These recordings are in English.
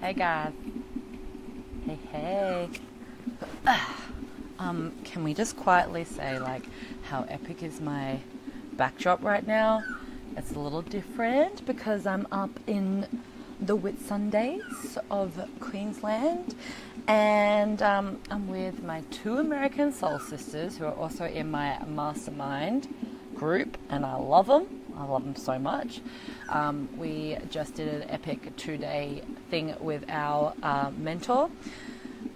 Hey guys. Hey. Can we just quietly say how epic is my backdrop right now? It's a little different because I'm up in the Whitsundays of Queensland, and I'm with my two American soul sisters who are also in my mastermind group, and I love them. I love them so much. We just did an epic 2-day thing with our mentor,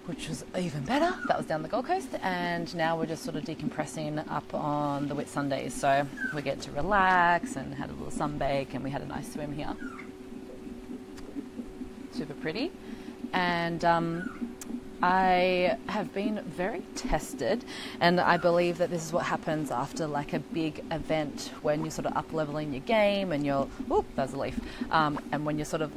which was even better. That was down the Gold Coast, and now we're just sort of decompressing up on the Whitsundays. So we get to relax and had a little sunbake, and we had a nice swim here. Super pretty. And I have been very tested, and I believe that this is what happens after a big event when you're sort of up leveling your game and you're, there's a leaf, and when you're sort of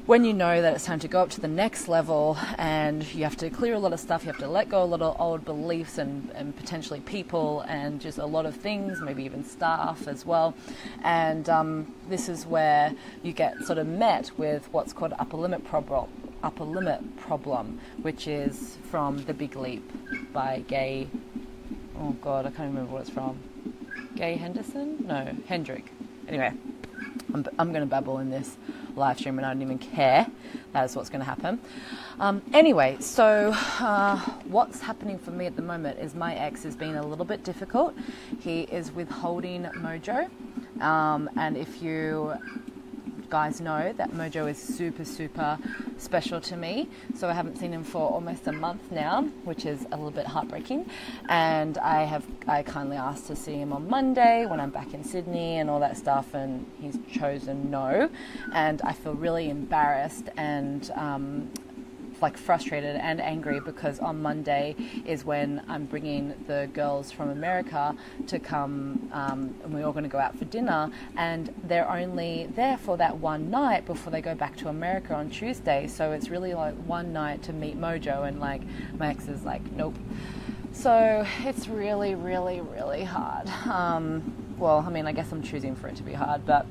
when you know that it's time to go up to the next level and you have to clear a lot of stuff, you have to let go a lot of old beliefs and potentially people and just a lot of things, maybe even staff as well. And this is where you get sort of met with what's called upper limit problem, which is from The Big Leap by Gay, I can't remember what it's from. Gay Henderson? No, Hendrick. Anyway, I'm going to babble in this live stream and I don't even care. That is what's going to happen. Anyway, so what's happening for me at the moment is my ex is being a little bit difficult. He is withholding mojo. And if you guys know that mojo is super special to me, so I haven't seen him for almost a month now, which is a little bit heartbreaking. And I kindly asked to see him on Monday when I'm back in Sydney and all that stuff, and he's chosen no. And I feel really embarrassed and frustrated and angry, because on Monday is when I'm bringing the girls from America to come, and we're all going to go out for dinner, and they're only there for that one night before they go back to America on Tuesday. So it's really one night to meet Mojo, and my ex is nope. So it's really hard. I guess I'm choosing for it to be hard, but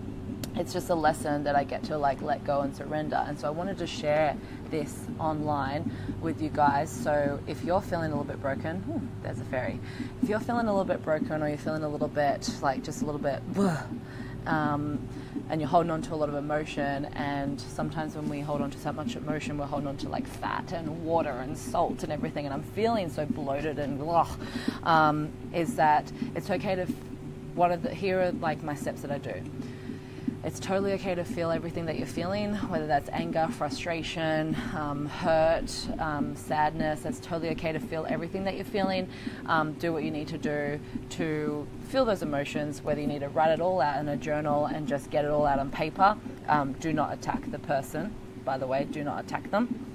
it's just a lesson that I get to let go and surrender. And so I wanted to share this online with you guys. So if you're feeling a little bit broken, there's a fairy. If you're feeling a little bit broken, or you're feeling a little bit just a little bit, and you're holding on to a lot of emotion, and sometimes when we hold on to so much emotion, we're holding on to fat and water and salt and everything, and I'm feeling so bloated and is that it's okay to, here are my steps that I do. It's totally okay to feel everything that you're feeling, whether that's anger, frustration, hurt, sadness. It's totally okay to feel everything that you're feeling. Do what you need to do to feel those emotions, whether you need to write it all out in a journal and just get it all out on paper. Do not attack the person, by the way, do not attack them.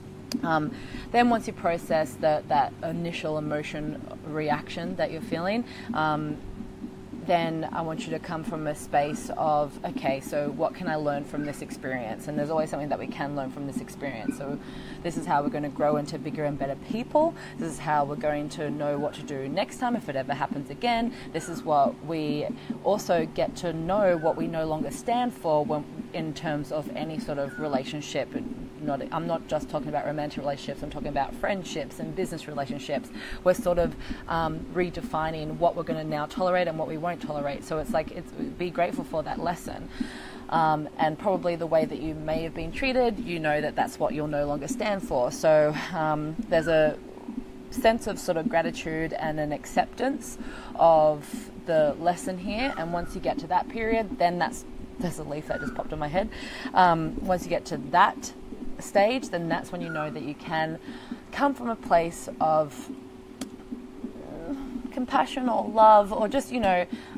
Then once you process that initial emotion reaction that you're feeling, then I want you to come from a space of, okay, so what can I learn from this experience? And there's always something that we can learn from this experience. So this is how we're going to grow into bigger and better people. This is how we're going to know what to do next time if it ever happens again. This is what we also get to know what we no longer stand for in terms of any sort of relationship. I'm not just talking about romantic relationships, I'm talking about friendships and business relationships. We're sort of redefining what we're going to now tolerate and what we won't tolerate. So it's be grateful for that lesson. And probably the way that you may have been treated, you know that's what you'll no longer stand for. So there's a sense of sort of gratitude and an acceptance of the lesson here. And once you get to that period, then there's a leaf that just popped on my head. Once you get to that stage, then that's when you know that you can come from a place of compassion or love, or just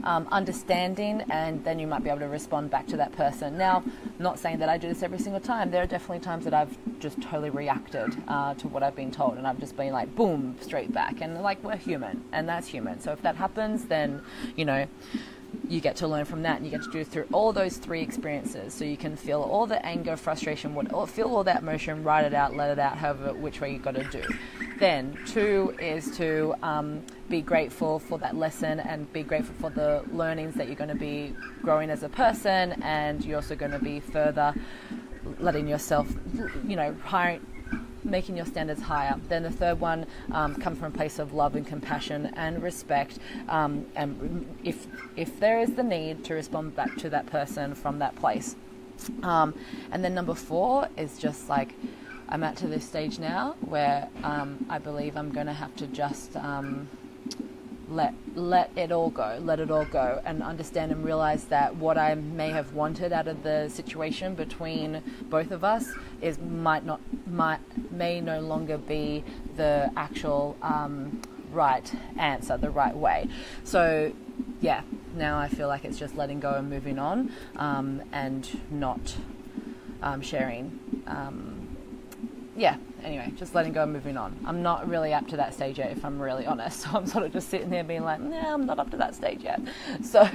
understanding, and then you might be able to respond back to that person. Now, I'm not saying that I do this every single time. There are definitely times that I've just totally reacted to what I've been told, and I've just been boom, straight back, and we're human, and that's human. So if that happens, then you get to learn from that, and you get to do it through all those three experiences. So you can feel all the anger, frustration, feel all that emotion, write it out, let it out, however, which way you got to do. Then 2 is to be grateful for that lesson and be grateful for the learnings that you're going to be growing as a person, and you're also going to be further letting yourself, making your standards higher. Then the third one, come from a place of love and compassion and respect, and if there is the need to respond back to that person from that place. And then number 4 is just like, I'm at to this stage now where I believe I'm going to have to just let it all go, and understand and realize that what I may have wanted out of the situation between both of us may no longer be the actual right answer, the right way. So yeah, now I feel like it's just letting go and moving on, and not sharing. Anyway, just letting go and moving on. I'm not really up to that stage yet, if I'm really honest. So I'm sort of just sitting there being like, nah, I'm not up to that stage yet. So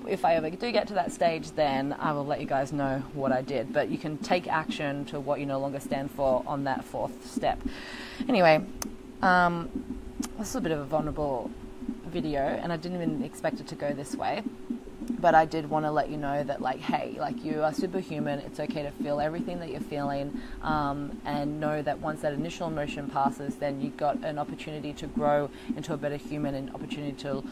if I ever do get to that stage, then I will let you guys know what I did. But you can take action to what you no longer stand for on that 4th step. Anyway, this is a bit of a vulnerable video, and I didn't even expect it to go this way. But I did want to let you know that, like, hey, like, you are superhuman. It's okay to feel everything that you're feeling, and know that once that initial emotion passes, then you've got an opportunity to grow into a better human, and opportunity to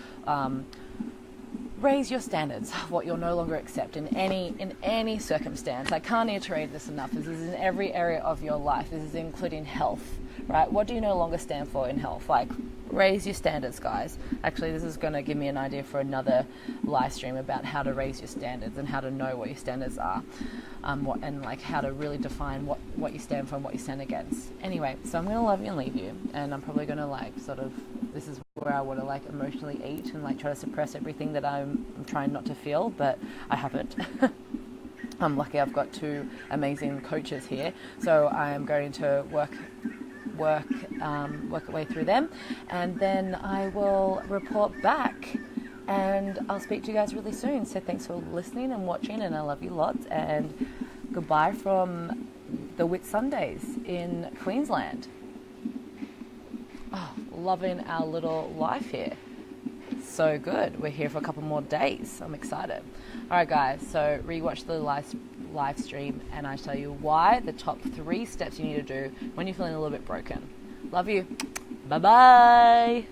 raise your standards, what you'll no longer accept in any circumstance. I can't iterate this enough. This is in every area of your life. This is including health, right? What do you no longer stand for in health? Like, raise your standards, guys. Actually, this is going to give me an idea for another live stream about how to raise your standards and how to know what your standards are, and like how to really define what you stand for and what you stand against. Anyway, so I'm going to love you and leave you, and I'm probably going to like sort of, this is where I want to like emotionally eat and like try to suppress everything that I'm trying not to feel, but I haven't. I'm lucky I've got 2 amazing coaches here, so I am going to work our way through them, and then I will report back, and I'll speak to you guys really soon. So thanks for listening and watching, and I love you lots, and goodbye from the Whitsundays in Queensland. Oh, loving our little life here. So good. We're here for a couple more days. I'm excited. All right, guys, so rewatch the live stream, and I tell you why, the top 3 steps you need to do when you're feeling a little bit broken. Love you. Bye-bye.